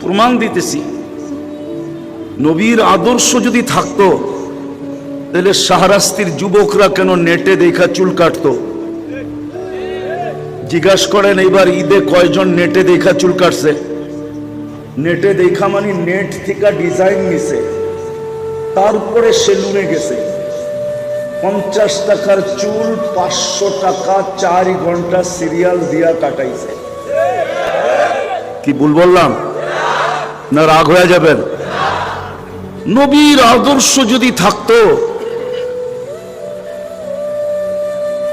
প্রমাণ দিতেছি। নবীর আদর্শ যদি থাকতো তাহলে শাহরাস্তির যুবকরা কেন নেটে দেখা চুল কাটতো? জিজ্ঞাসা করেন এবার ঈদে কয়জন নেটে দেখা চুল কাটছে? নেটে দেখা মানে নেট থেকে ডিজাইন নিছে, তারপরে সেলুনে গেছে। 50 টাকার চুল 500 টাকা 4 ঘন্টা সিরিয়াল দিয়া কাটাইছে। কি ভুল বললাম না রাগ হয়ে যাবেন? নবীর আদর্শ যদি থাকতো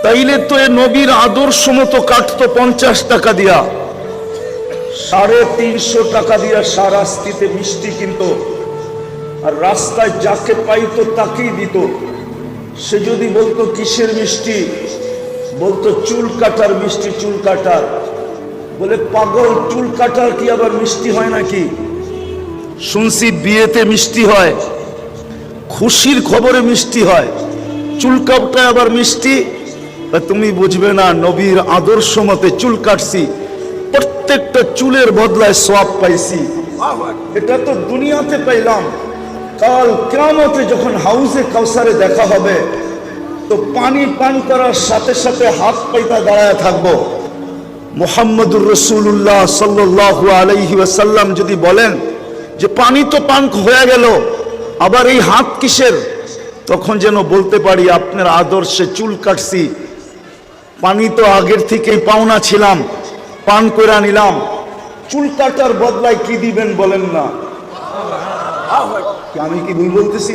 তাইলে তো এ নবীর আদর্শ মতো কাটতো 50 টাকা দিয়া, 350 টাকা দিয়া শাহরাস্তিতে মিষ্টি কিনতো, আর রাস্তায় যাকে পাইতো তাকেই দিত। সে যদি বলতো কিসের মিষ্টি, বলতো চুল কাটার মিষ্টি, চুল কাটার। বলে পাগল, চুল কাটার কি আবার মিষ্টি হয় নাকি? শুনছি বিয়েতে মিষ্টি হয়, খুশির খবরে মিষ্টি হয়, চুল কাটায় আবার মিষ্টি। তুমি বুঝবে না, নবীর আদর্শ মতে চুল কাটছি, প্রত্যেকটা চুলের বদলায় সওয়াব পাইছি। এটা তো দুনিয়াতে পাইলাম, কাল কিয়ামতে যখন হাউজে কাউসারে দেখা হবে তো পানি পান করার সাথে সাথে হাত পাইতা দাঁড়ায় থাকবো। মুহাম্মদুর রাসূলুল্লাহ সাল্লাল্লাহু আলাইহি ওয়াসাল্লাম যদি বলেন যে পানি তো পান হয়ে গেল, আবার এই হাত কিসের? তখন যেন বলতে পারি আপনার আদর্শে চুল কাটছি, পানি তো আগের থেকেই পাওনা ছিলাম, পান করে নিলাম, চুল কাটার বদলায় কি দিবেন বলেন না? আমি কি ভুল বলতেছি?